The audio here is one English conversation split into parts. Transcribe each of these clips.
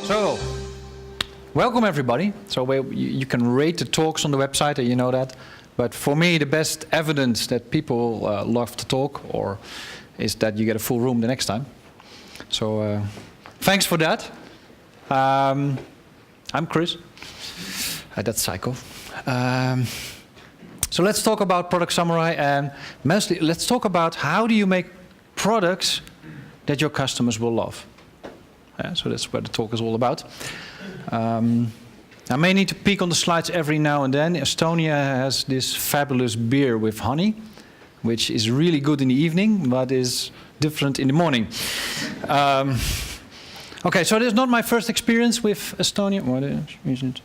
So, welcome everybody. So you can rate the talks on the website, you know that. But for me, the best evidence that people love to talk is that you get a full room the next time. So, thanks for that. I'm Chris. That's Psycho. So let's talk about Product Samurai, and mostly let's talk about how do you make products that your customers will love. So that's what the talk is all about. I may need to peek on the slides every now and then. Estonia has this fabulous beer with honey, which is really good in the evening, but is different in the morning. Okay, so this is not my first experience with Estonia. What is it?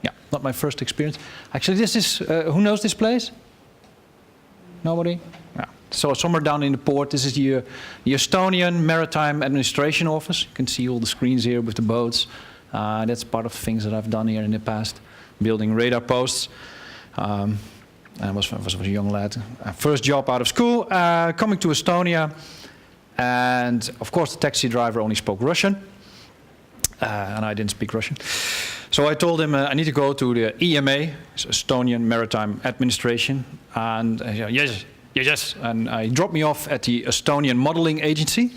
Yeah, not my first experience. Actually, this is, who knows this place? Nobody? Yeah. So somewhere down in the port, this is the Estonian Maritime Administration Office. You can see all the screens here with the boats. That's part of the things that I've done here in the past, building radar posts. I was a young lad. First job out of school, coming to Estonia. And of course, the taxi driver only spoke Russian. And I didn't speak Russian. So I told him I need to go to the EMA, Estonian Maritime Administration. And yes. And he dropped me off at the Estonian Modeling Agency,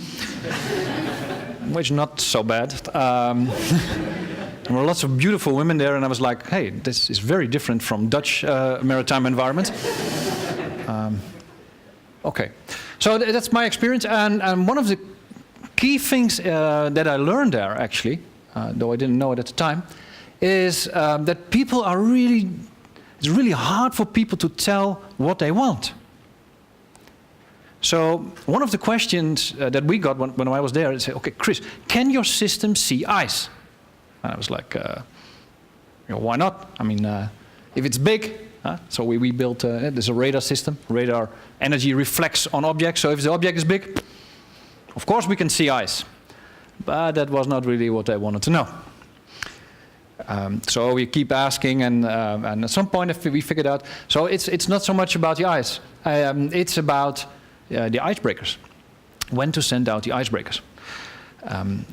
which is not so bad. There were lots of beautiful women there, and I was like, hey, this is very different from Dutch maritime environment. Okay, so that's my experience, and one of the key things that I learned there, actually, though I didn't know it at the time, is that people are it's really hard for people to tell what they want. So one of the questions that we got when I was there, they said, okay, Chris, can your system see ice? And I was like, why not? I mean, if it's big, so we built, there's a radar system. Radar energy reflects on objects, so if the object is big, of course we can see ice. But that was not really what I wanted to know. So we keep asking, and at some point we figured out, so it's not so much about the ice. It's about the icebreakers, when to send out the icebreakers.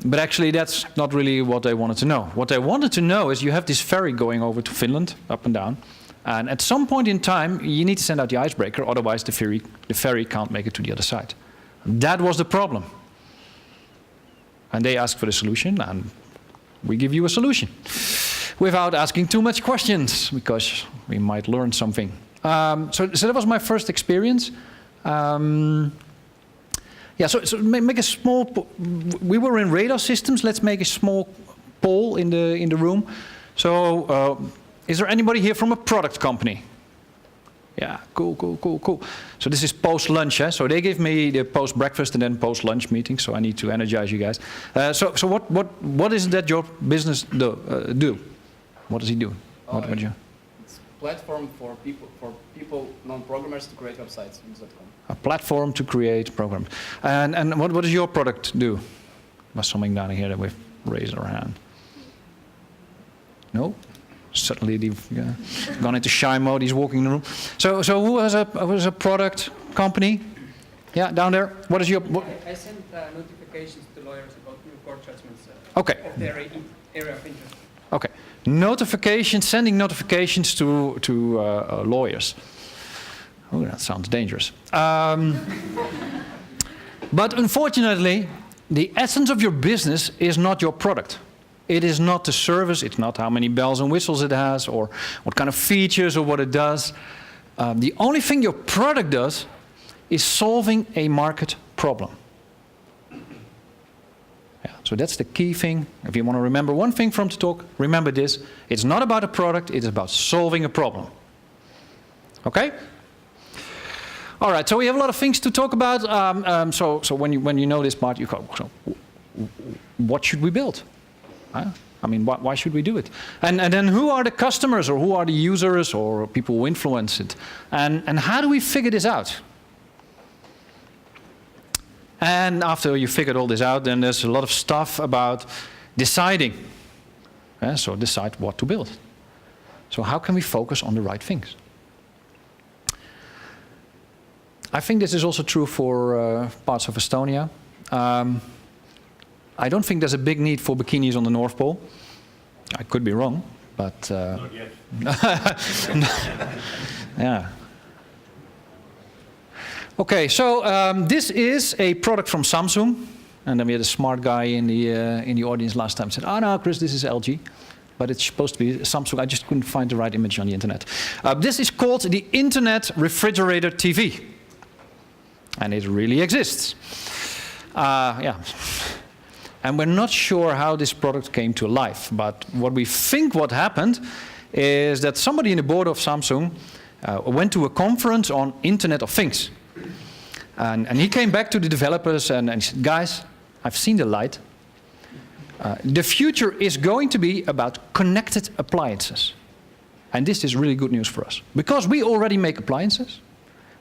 But actually that's not really what I wanted to know. What I wanted to know is you have this ferry going over to Finland, up and down, and at some point in time you need to send out the icebreaker, otherwise the ferry can't make it to the other side. That was the problem. And they asked for the solution, and we give you a solution without asking too much questions, because we might learn something. So that was my first experience. Yeah, so make a small. We were in radar systems. Let's make a small poll in the room. So, is there anybody here from a product company? Yeah, cool. So this is post lunch. So they give me the post breakfast and then post lunch meeting. So I need to energize you guys. So what is it that your business do? What does he do? What do you? Platform for people, non-programmers, to create websites. Use.com. A platform to create programs. And what does your product do? Was something down here that we've raised our hand? No? Suddenly they've gone into shy mode. He's walking in the room. So who has a product company? Yeah, down there. What is your? I send notifications to lawyers about new court judgments. Okay. Of their area of interest. Okay. Sending notifications to lawyers. Oh, that sounds dangerous. But unfortunately, the essence of your business is not your product. It is not the service. It's not how many bells and whistles it has, or what kind of features, or what it does. The only thing your product does is solving a market problem. So that's the key thing. If you want to remember one thing from the talk, remember this. It's not about a product, it's about solving a problem. Okay? All right, so we have a lot of things to talk about. So when you know this part, you go, so what should we build? I mean, why should we do it? And then who are the customers, or who are the users, or people who influence it? And how do we figure this out? And after you figured all this out, then there's a lot of stuff about deciding. So decide what to build. So how can we focus on the right things? I think this is also true for parts of Estonia. I don't think there's a big need for bikinis on the North Pole. I could be wrong, but... Not yet. Yeah. Okay, so this is a product from Samsung. And then we had a smart guy in the audience last time said, "Oh no, Chris, this is LG." But it's supposed to be Samsung. I just couldn't find the right image on the internet. This is called the Internet Refrigerator TV. And it really exists. Yeah. And we're not sure how this product came to life. But what we think what happened is that somebody in the board of Samsung went to a conference on Internet of Things. And he came back to the developers and he said, "Guys, I've seen the light. The future is going to be about connected appliances." And this is really good news for us. Because we already make appliances.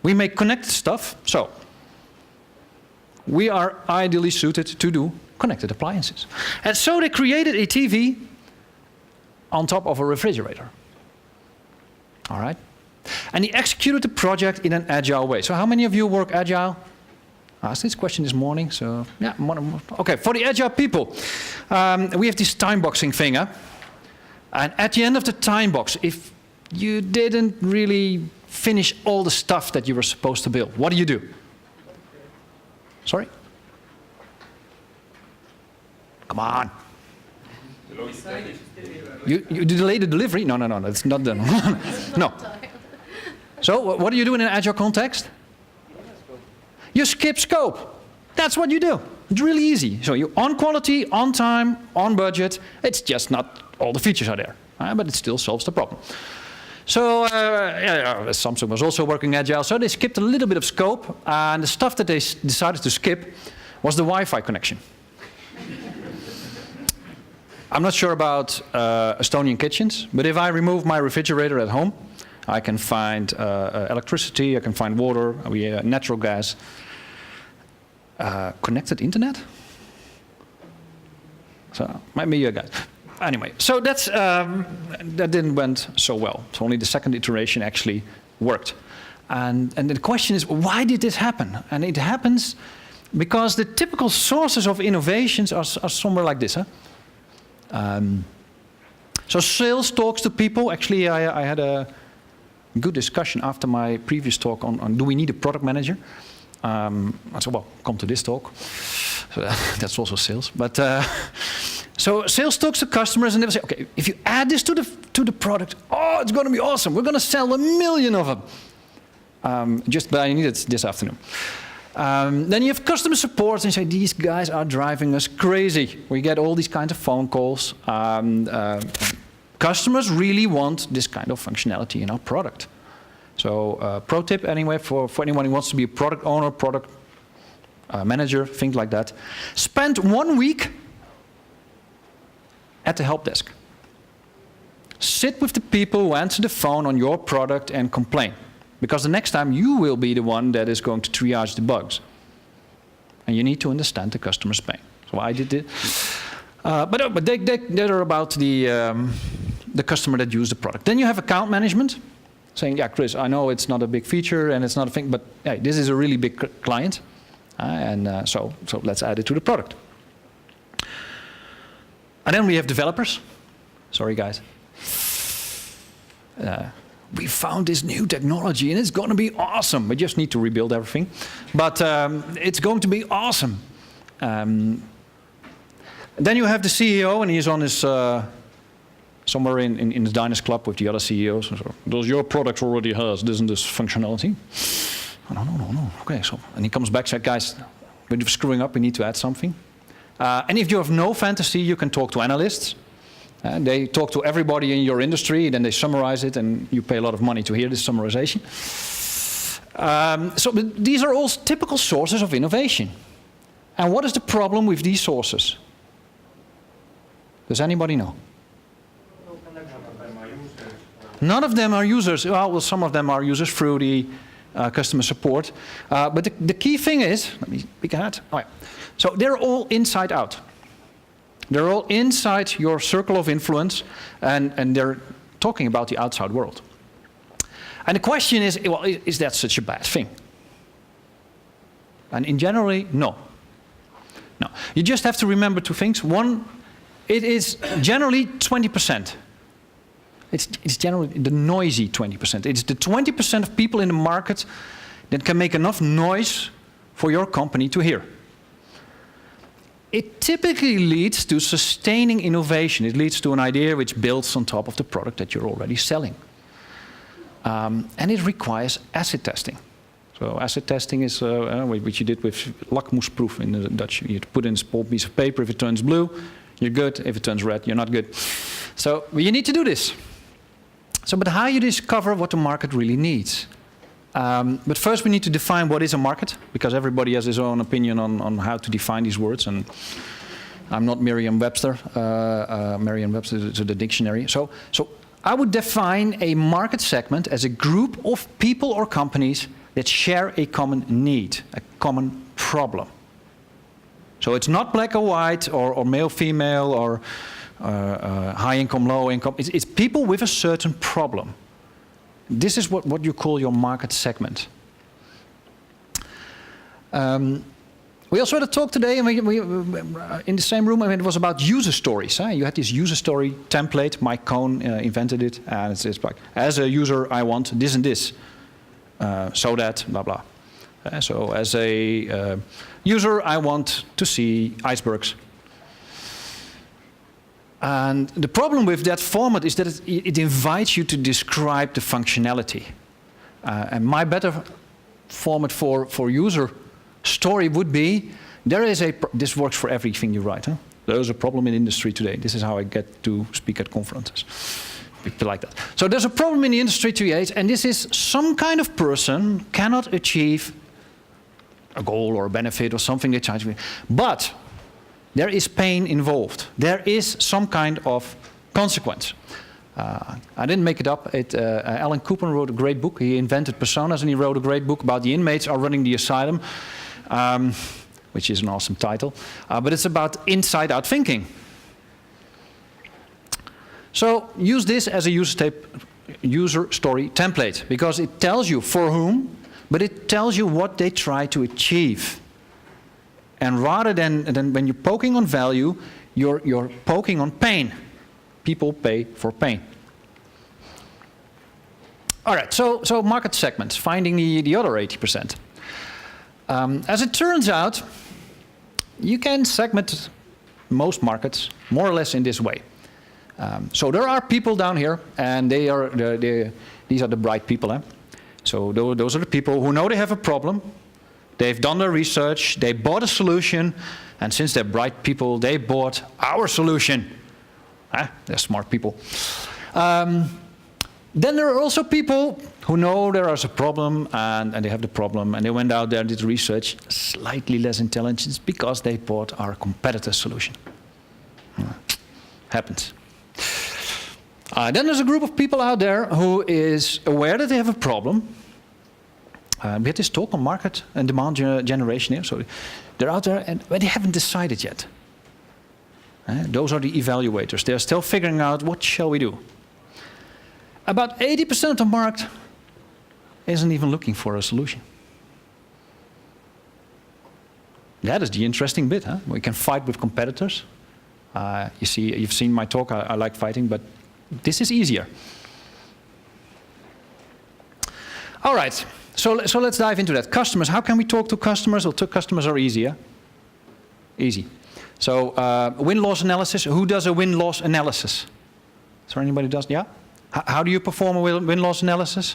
We make connected stuff. So we are ideally suited to do connected appliances. And so they created a TV on top of a refrigerator. All right? And he executed the project in an agile way. So how many of you work agile? I asked this question this morning, so yeah. Okay, for the agile people, we have this time boxing thing. And at the end of the time box, if you didn't really finish all the stuff that you were supposed to build, what do? Sorry? Come on. You delay the delivery? No, that's not done. No. So what do you do in an agile context? You skip scope. That's what you do. It's really easy. So you're on quality, on time, on budget. It's just not all the features are there, but it still solves the problem. So Samsung was also working agile, so they skipped a little bit of scope, and the stuff that they decided to skip was the Wi-Fi connection. I'm not sure about Estonian kitchens, but if I remove my refrigerator at home, I can find electricity, I can find water, natural gas. Connected internet? So, maybe you guys. Anyway, so that didn't went so well. So only the second iteration actually worked. And the question is, why did this happen? And it happens because the typical sources of innovations are somewhere like this. So sales talks to people. Actually, I had a good discussion after my previous talk on do we need a product manager? I said, well, come to this talk. So that's also sales. But so sales talks to customers, and they will say, okay, if you add this to the product, oh, it's going to be awesome. We're going to sell 1 million of them. But I need it this afternoon. Then you have customer support, and you say, these guys are driving us crazy. We get all these kinds of phone calls. Customers really want this kind of functionality in our product. So pro tip anyway, for anyone who wants to be a product owner, product manager, things like that. Spend 1 week at the help desk. Sit with the people who answer the phone on your product and complain. Because the next time you will be the one that is going to triage the bugs. And you need to understand the customer's pain. So I did it. But they're about the customer that used the product. Then you have account management. Saying, yeah, Chris, I know it's not a big feature and it's not a thing, but hey, this is a really big client. So let's add it to the product. And then we have developers. Sorry, guys. We found this new technology and it's going to be awesome. We just need to rebuild everything. But it's going to be awesome. Then you have the CEO, and he's on his... somewhere in the Diners Club with the other CEOs. So, does your product already has this and this functionality? Oh, no. Okay, so, and he comes back and says, guys, we're screwing up, we need to add something. And if you have no fantasy, you can talk to analysts. They talk to everybody in your industry, then they summarize it, and you pay a lot of money to hear this summarization. So these are all typical sources of innovation. And what is the problem with these sources? Does anybody know? None of them are users. Well, some of them are users through the customer support. But the key thing is, let me pick a hat. Oh, yeah. So they're all inside out. They're all inside your circle of influence, and they're talking about the outside world. And the question is, well, is that such a bad thing? And in generally, no. No. You just have to remember two things. One, it is generally 20%. It's generally the noisy 20%. It's the 20% of people in the market that can make enough noise for your company to hear. It typically leads to sustaining innovation. It leads to an idea which builds on top of the product that you're already selling. And it requires acid testing. So acid testing is which you did with lakmoesproef in the Dutch. You put in a small piece of paper. If it turns blue, you're good. If it turns red, you're not good. So you need to do this. So, but how you discover what the market really needs? But first we need to define what is a market, because everybody has his own opinion on how to define these words. And I'm not Merriam-Webster. Merriam-Webster is the dictionary. So I would define a market segment as a group of people or companies that share a common need, a common problem. So it's not black or white, or male, female, or high income, low income. It's people with a certain problem. This is what you call your market segment. We also had a talk today, and we in the same room, and it was about user stories. You had this user story template. Mike Cohn invented it, and it's like, as a user, I want this and this, so that, blah, blah. So as a user, I want to see icebergs. And the problem with that format is that it invites you to describe the functionality. And my better format for user story would be, this works for everything you write. Huh? There's a problem in industry today. This is how I get to speak at conferences. People like that. So there's a problem in the industry today, and this is some kind of person cannot achieve a goal or a benefit or something they try to. But there is pain involved. There is some kind of consequence. I didn't make it up. Alan Cooper wrote a great book. He invented personas, and he wrote a great book about the inmates are running the asylum, which is an awesome title. But it's about inside-out thinking. So use this as a user story template, because it tells you for whom, but it tells you what they try to achieve. And rather than when you're poking on value, you're poking on pain. People pay for pain. All right, so market segments, finding the other 80%. As it turns out, you can segment most markets more or less in this way. So there are people down here, and these are the bright people. Eh? So those are the people who know they have a problem. They've done their research, they bought a solution, and since they're bright people, they bought our solution. They're smart people. Then there are also people who know there is a problem, and they have the problem, and they went out there, did research, slightly less intelligence, because they bought our competitor's solution. Happens. Then there's a group of people out there who is aware that they have a problem. We had this talk on market and demand generation here. So they're out there, but they haven't decided yet. Those are the evaluators. They're still figuring out, what shall we do? About 80% of the market isn't even looking for a solution. That is the interesting bit. Huh? We can fight with competitors. You've seen my talk. I like fighting, but this is easier. All right. So let's dive into that. Customers, how can we talk to customers? Well, customers are easier. Easy. So win-loss analysis. Who does a win-loss analysis? Is there anybody who does? Yeah? How do you perform a win-loss analysis?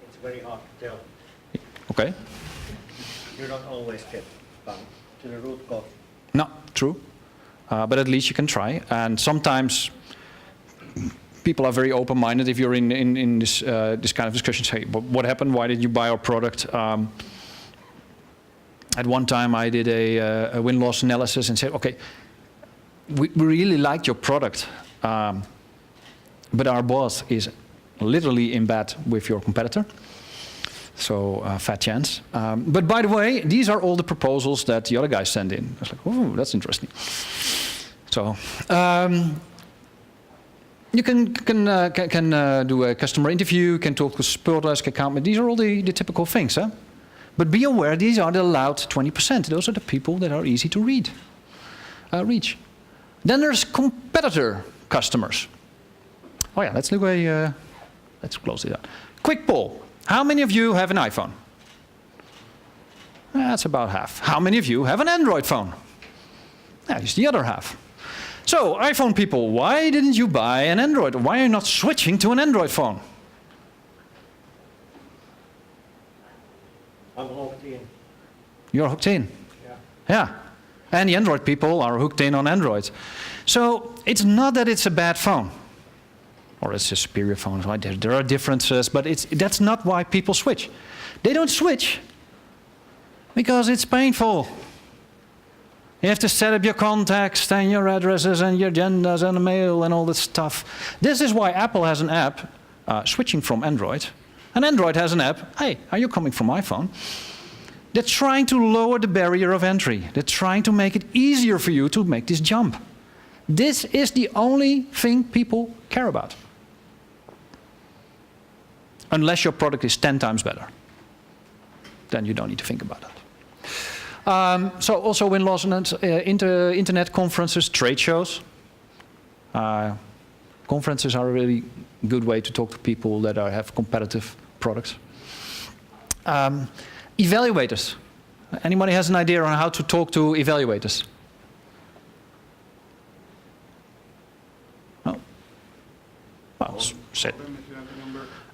It's very hard to tell. Okay. You don't always get down to the root cause. No, true. But at least you can try. And sometimes people are very open-minded. If you're in this kind of discussion, say, what happened? Why did you buy our product? At one time, I did a win-loss analysis and said, okay, we really liked your product, but our boss is literally in bed with your competitor. So fat chance. But by the way, these are all the proposals that the other guys send in. I was like, oh, that's interesting. So you can do a customer interview, can talk to support desk account. These are all the typical things. Huh? But be aware, these are the loud 20%. Those are the people that are easy to reach. Then there's competitor customers. Oh yeah, let's close it out. Quick poll. How many of you have an iPhone? That's about half. How many of you have an Android phone? It's the other half. So, iPhone people, why didn't you buy an Android? Why are you not switching to an Android phone? I'm hooked in. You're hooked in. Yeah. Yeah. And the Android people are hooked in on Android. So, it's not that it's a bad phone. Or it's a superior phone. There are differences, but that's not why people switch. They don't switch because it's painful. You have to set up your contacts and your addresses and your agendas and the mail and all that stuff. This is why Apple has an app switching from Android. And Android has an app, hey, are you coming from iPhone? They're trying to lower the barrier of entry. They're trying to make it easier for you to make this jump. This is the only thing people care about. Unless your product is 10 times better. Then you don't need to think about that. So also win-loss internet conferences, trade shows. Conferences are a really good way to talk to people that have competitive products. Evaluators. Anybody has an idea on how to talk to evaluators? No? Well, sit.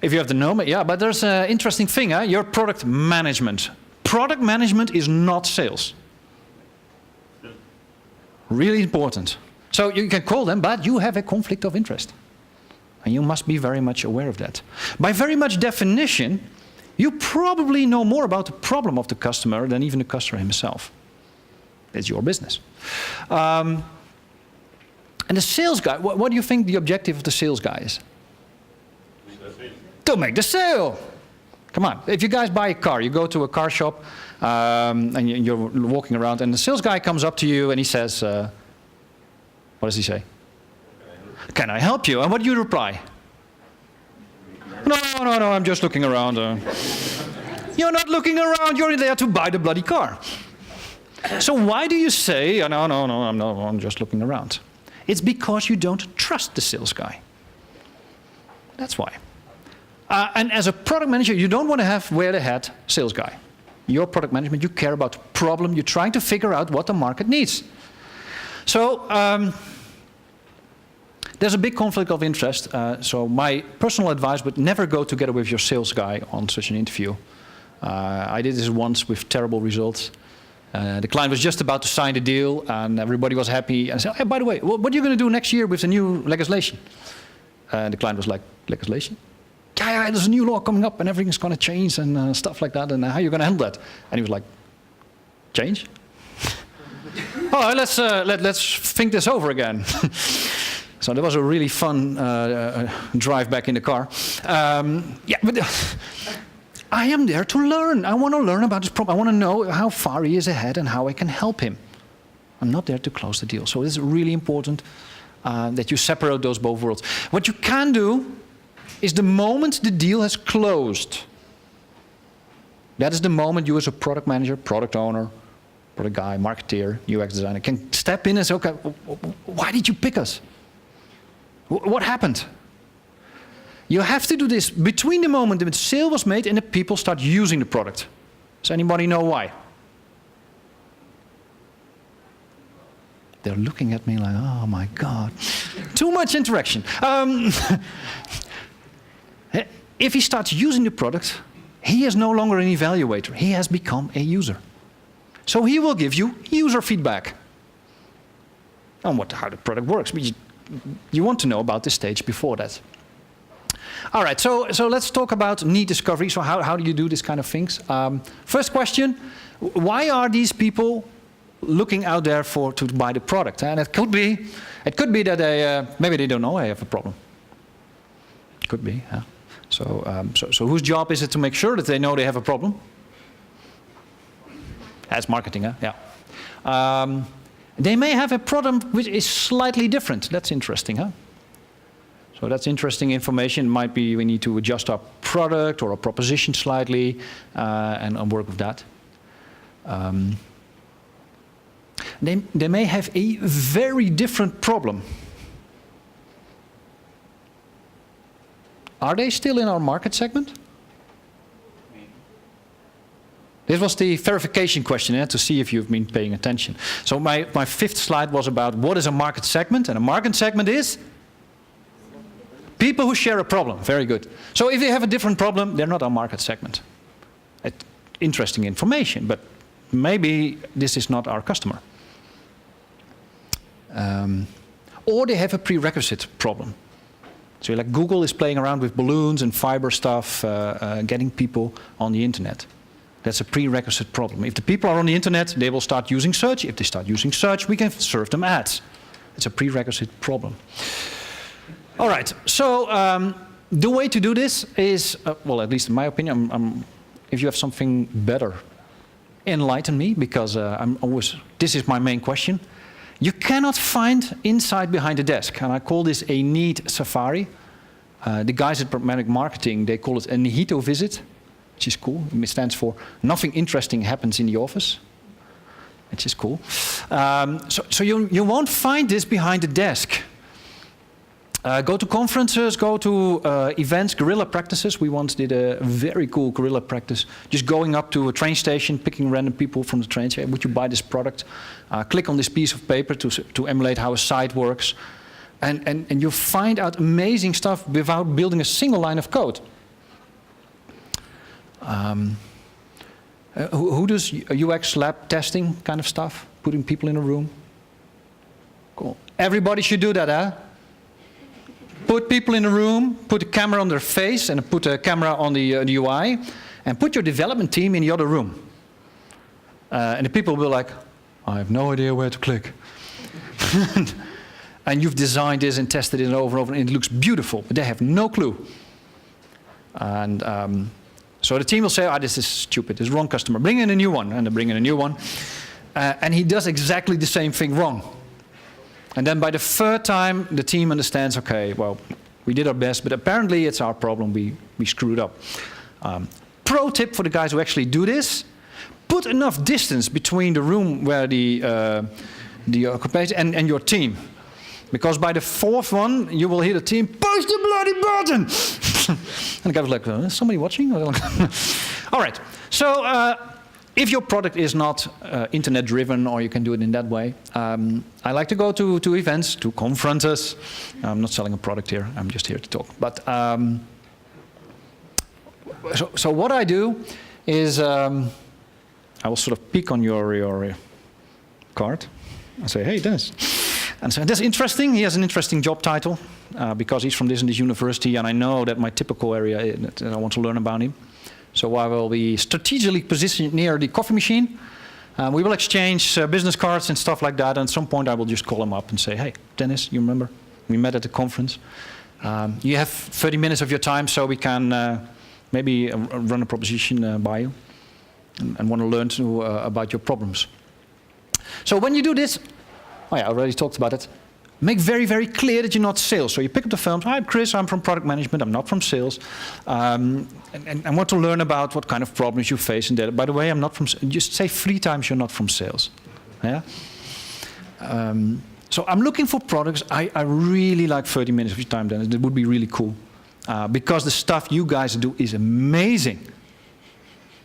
If you have the number, yeah, but there's an interesting thing, your product management. Product management is not sales. Really important. So you can call them, but you have a conflict of interest. And you must be very much aware of that. By very much definition, you probably know more about the problem of the customer than even the customer himself. It's your business. And the sales guy, what do you think the objective of the sales guy is? To make the sale. Come on, if you guys buy a car, you go to a car shop and you're walking around and the sales guy comes up to you and he says, what does he say? Can I help you? And what do you reply? No, I'm just looking around. You're not looking around, you're there to buy the bloody car. So why do you say, no, I'm just looking around? It's because you don't trust the sales guy. That's why. And as a product manager, you don't want to have wear-the-hat sales guy. Your product management, you care about the problem. You're trying to figure out what the market needs. So there's a big conflict of interest. So my personal advice would never go together with your sales guy on such an interview. I did this once with terrible results. The client was just about to sign the deal, and everybody was happy. And I said, hey, by the way, what are you going to do next year with the new legislation? And the client was like, legislation? Yeah, there's a new law coming up and everything's going to change and stuff like that, and how are you going to handle that? And he was like, change? Oh, let's think this over again. So that was a really fun drive back in the car. Yeah, but I am there to learn. I want to learn about this problem. I want to know how far he is ahead and how I can help him. I'm not there to close the deal. So it's really important that you separate those both worlds. What you can do is the moment the deal has closed. That is the moment you as a product manager, product owner, product guy, marketeer, UX designer can step in and say, okay, why did you pick us? What happened? You have to do this between the moment the sale was made and the people start using the product. Does anybody know why? They're looking at me like, oh my God. Too much interaction. If he starts using the product, he is no longer an evaluator. He has become a user. So he will give you user feedback on how the product works. But you want to know about this stage before that. All right, so let's talk about need discovery. So how do you do this kind of things? First question, why are these people looking out there to buy the product? And it could be that maybe they don't know I have a problem. Could be, yeah. So whose job is it to make sure that they know they have a problem? That's marketing, huh? Yeah. They may have a problem which is slightly different. That's interesting, huh? So that's interesting information. It might be we need to adjust our product or a proposition slightly, and work with that. They may have a very different problem. Are they still in our market segment? This was the verification question to see if you've been paying attention. So my fifth slide was about what is a market segment, and a market segment is people who share a problem. Very good. So if they have a different problem, they're not our market segment. Interesting information, but maybe this is not our customer. Or they have a prerequisite problem. So like Google is playing around with balloons and fiber stuff, getting people on the internet. That's a prerequisite problem. If the people are on the internet, they will start using search. If they start using search, we can serve them ads. It's a prerequisite problem. All right, so the way to do this is, well, at least in my opinion, if you have something better, enlighten me, because this is my main question. You cannot find insight behind the desk, and I call this a need safari. The guys at Pragmatic Marketing, they call it a Nihito visit, which is cool. It stands for nothing interesting happens in the office, which is cool. So you won't find this behind the desk. Go to conferences, go to events, guerrilla practices. We once did a very cool guerrilla practice, just going up to a train station, picking random people from the train, say, would you buy this product? Click on this piece of paper to emulate how a site works. And you find out amazing stuff without building a single line of code. Who does UX lab testing kind of stuff? Putting people in a room? Cool. Everybody should do that, huh? Put people in a room, put a camera on their face and put a camera on the UI, and put your development team in the other room. And the people will be like, I have no idea where to click. And you've designed this and tested it over and over, and it looks beautiful, but they have no clue. And so the team will say, this is stupid, this is wrong customer, bring in a new one, and they bring in a new one. And he does exactly the same thing wrong. And then by the third time, the team understands, okay, well, we did our best, but apparently it's our problem, we screwed up. Pro tip for the guys who actually do this, put enough distance between the room where the occupation and your team. Because by the fourth one, you will hear the team, push the bloody button! And the guy was like, is somebody watching? All right, so if your product is not internet driven, or you can do it in that way, I like to go to events, to conferences. I'm not selling a product here, I'm just here to talk. But so what I do is I will sort of peek on your card. I say, hey, Dennis. And so that's interesting. He has an interesting job title because he's from this and this university, and I know that my typical area that I want to learn about him. So I will be strategically positioned near the coffee machine. We will exchange business cards and stuff like that. And at some point, I will just call him up and say, hey, Dennis, you remember? We met at the conference. You have 30 minutes of your time, so we can maybe run a proposition by you and want to learn about your problems. So when you do this, I already talked about it. Make very, very clear that you're not sales. So you pick up the phone. Hi, I'm Chris. I'm from product management. I'm not from sales. And I want to learn about what kind of problems you face. And by the way, I'm not from. Just say 3 times you're not from sales. Yeah. So I'm looking for products. I really like 30 minutes of your time, Dennis. That would be really cool, because the stuff you guys do is amazing.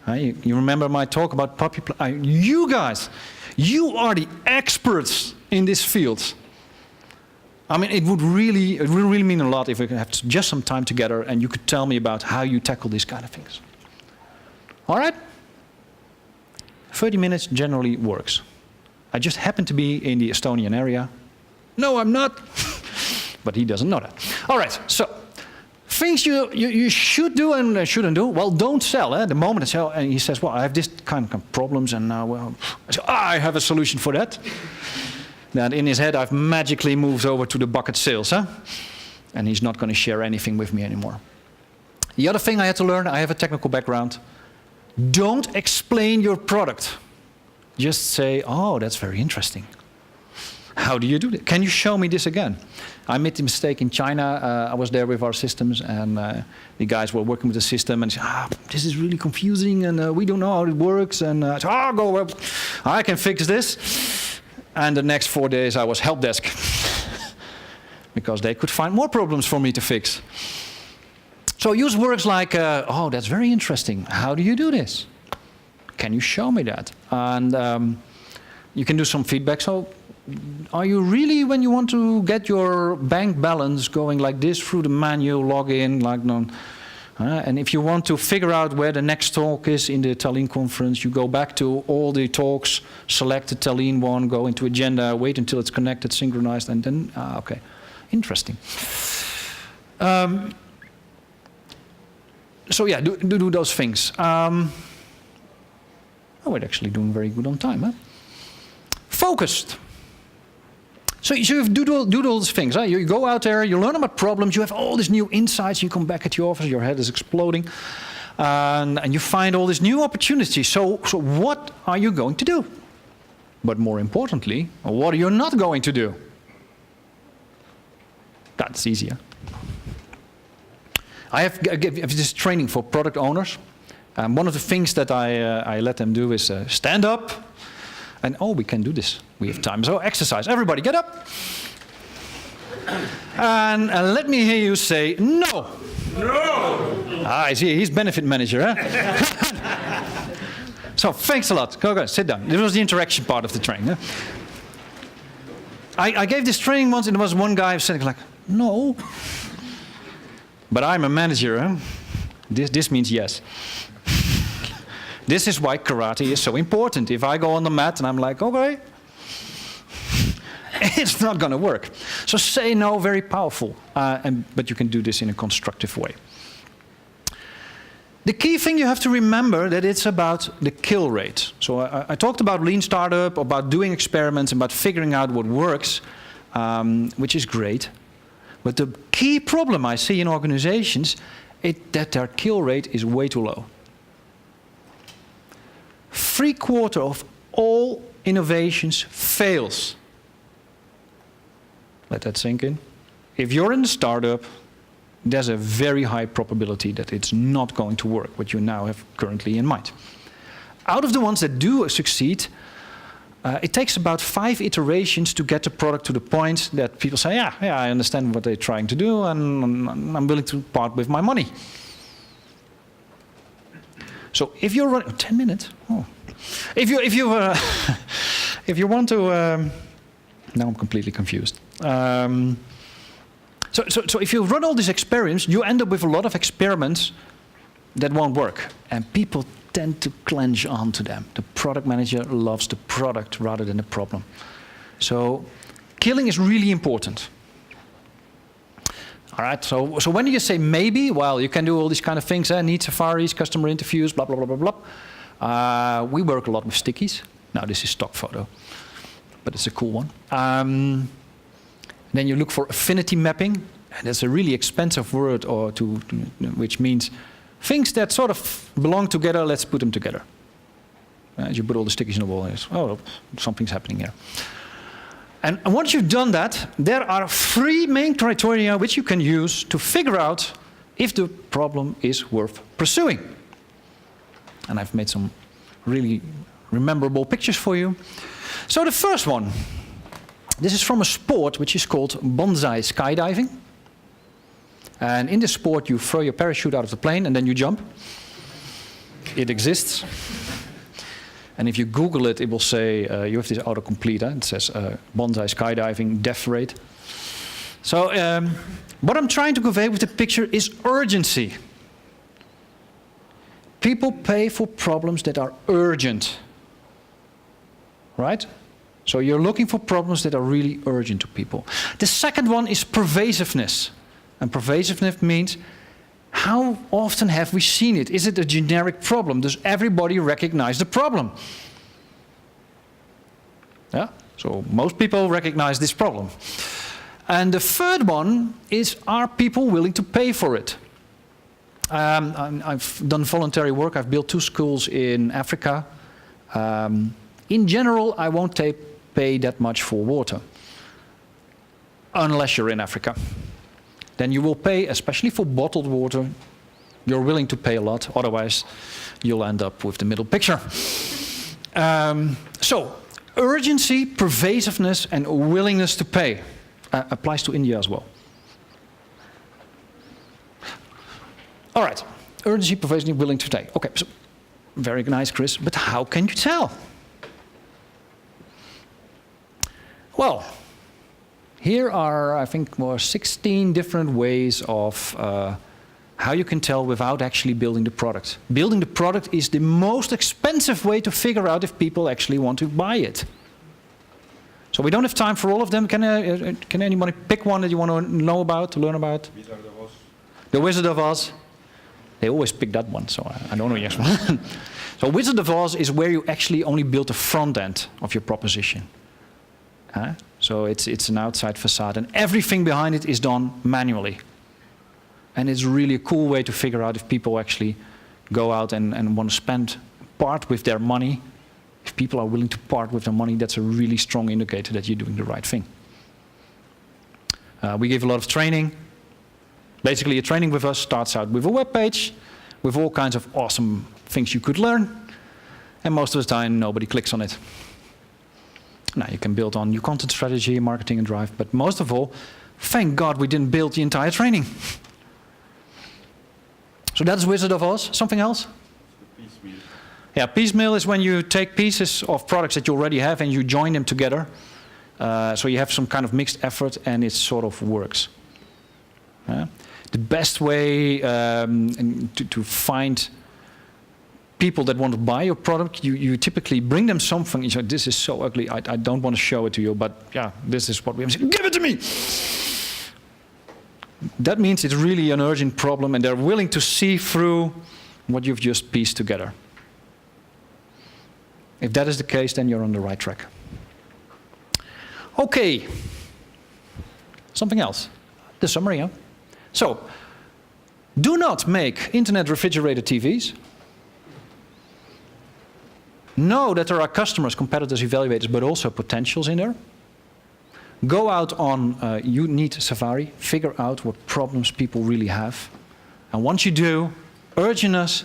You remember my talk about puppy? You guys, you are the experts in this field. I mean, it would really mean a lot if we could have just some time together and you could tell me about how you tackle these kind of things. All right? 30 minutes generally works. I just happen to be in the Estonian area. No, I'm not. But he doesn't know that. All right, so things you should do and shouldn't do. Well, don't sell. The moment I sell, and he says, well, I have this kind of problems, and well, I say, I have a solution for that. That in his head, I've magically moved over to the bucket sales, and he's not going to share anything with me anymore. The other thing I had to learn, I have a technical background. Don't explain your product. Just say, oh, that's very interesting. how do you do it? Can you show me this again? I made the mistake in China. I was there with our systems, and the guys were working with the system, and they said, this is really confusing, and we don't know how it works. And I said, go up, I can fix this. And the next 4 days, I was help desk because they could find more problems for me to fix. So use words like, that's very interesting. How do you do this? Can you show me that? And you can do some feedback. So are you really, when you want to get your bank balance going like this through the manual login, and if you want to figure out where the next talk is in the Tallinn conference, you go back to all the talks, select the Tallinn one, go into agenda, wait until it's connected, synchronized, and then, okay, interesting. So yeah, do those things. We're actually doing very good on time, huh? Focused. So you do all those things. Huh? You go out there, you learn about problems, you have all these new insights, you come back at your office, your head is exploding, and you find all these new opportunities. So what are you going to do? But more importantly, what are you not going to do? That's easier. I have this training for product owners. One of the things that I let them do is stand up. And we can do this. We have time. So exercise. Everybody get up. And let me hear you say no. No. I see. He's benefit manager, huh? So thanks a lot. Go, sit down. This was the interaction part of the training. Huh? I gave this training once, and there was one guy saying like, no. But I'm a manager. Huh? This means yes. This is why karate is so important. If I go on the mat and I'm like, okay, it's not going to work. So say no, very powerful. But you can do this in a constructive way. The key thing you have to remember that it's about the kill rate. So I talked about lean startup, about doing experiments, about figuring out what works, which is great. But the key problem I see in organizations is that their kill rate is way too low. 3/4 of all innovations fails. Let that sink in. If you're in a startup, there's a very high probability that it's not going to work, what you now have currently in mind. Out of the ones that do succeed, it takes about 5 iterations to get the product to the point that people say, yeah, I understand what they're trying to do, and I'm willing to part with my money. So if you're running 10 minutes, if you want to, now I'm completely confused. So if you run all these experiments, you end up with a lot of experiments that won't work, and people tend to clench onto them. The product manager loves the product rather than the problem. So killing is really important. All right, so when do you say maybe? Well, you can do all these kind of things, need safaris, customer interviews, blah, blah, blah, blah, blah. We work a lot with stickies. Now, this is stock photo, but it's a cool one. Then you look for affinity mapping, and that's a really expensive word, which means things that sort of belong together, let's put them together. As you put all the stickies in the wall, and something's happening here. And once you've done that, there are 3 main criteria which you can use to figure out if the problem is worth pursuing. And I've made some really rememberable pictures for you. So the first one, this is from a sport which is called bonsai skydiving. And in this sport, you throw your parachute out of the plane and then you jump. It exists. And if you Google it, it will say, you have this autocomplete, it says bonsai skydiving, death rate. So what I'm trying to convey with the picture is urgency. People pay for problems that are urgent, right? So you're looking for problems that are really urgent to people. The second one is pervasiveness. And pervasiveness means, how often have we seen it? Is it a generic problem? Does everybody recognize the problem? Yeah, so most people recognize this problem. And the third one is, are people willing to pay for it? I've done voluntary work. I've built 2 schools in Africa. In general, I won't pay that much for water. unless you're in Africa. Then you will pay, especially for bottled water, you're willing to pay a lot, otherwise you'll end up with the middle picture. So, urgency, pervasiveness, and willingness to pay applies to India as well. All right, urgency, pervasiveness, willing to pay. Okay, so very nice, Chris, but how can you tell? Well, here are, I think, 16 different ways of how you can tell without actually building the product. Building the product is the most expensive way to figure out if people actually want to buy it. So we don't have time for all of them. Can anybody pick one that you want to know about, to learn about? Wizard of Oz. The Wizard of Oz. They always pick that one, so I don't know the next one. So Wizard of Oz is where you actually only build the front end of your proposition. So it's an outside facade, and everything behind it is done manually. And it's really a cool way to figure out if people actually go out and want to part with their money. If people are willing to part with their money, that's a really strong indicator that you're doing the right thing. We give a lot of training. Basically, a training with us starts out with a web page, with all kinds of awesome things you could learn, and most of the time nobody clicks on it. Now you can build on your content strategy, marketing and drive, but most of all, thank God we didn't build the entire training. So that's Wizard of Oz. Something else? Piecemeal. Yeah, piecemeal is when you take pieces of products that you already have and you join them together. So you have some kind of mixed effort and it sort of works. The best way to find people that want to buy your product, you typically bring them something. You say, this is so ugly, I don't want to show it to you, but yeah, this is what we have. Give it to me! That means it's really an urgent problem and they're willing to see through what you've just pieced together. If that is the case, then you're on the right track. Okay. Something else. The summary, huh? So, do not make internet refrigerated TVs. Know that there are customers, competitors, evaluators, but also potentials in there. Go out on You Need Safari, figure out what problems people really have. And once you do, urgency,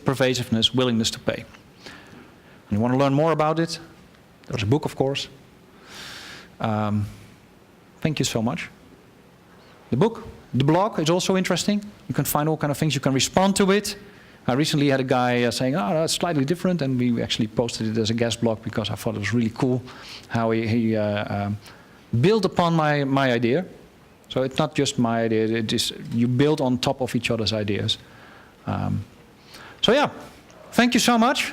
pervasiveness, willingness to pay. And you want to learn more about it? There's a book, of course. Thank you so much. The book, the blog is also interesting. You can find all kinds of things. You can respond to it. I recently had a guy saying, oh, that's slightly different, and we actually posted it as a guest blog because I thought it was really cool how he built upon my idea. So it's not just my idea, it is, you build on top of each other's ideas. So yeah, thank you so much.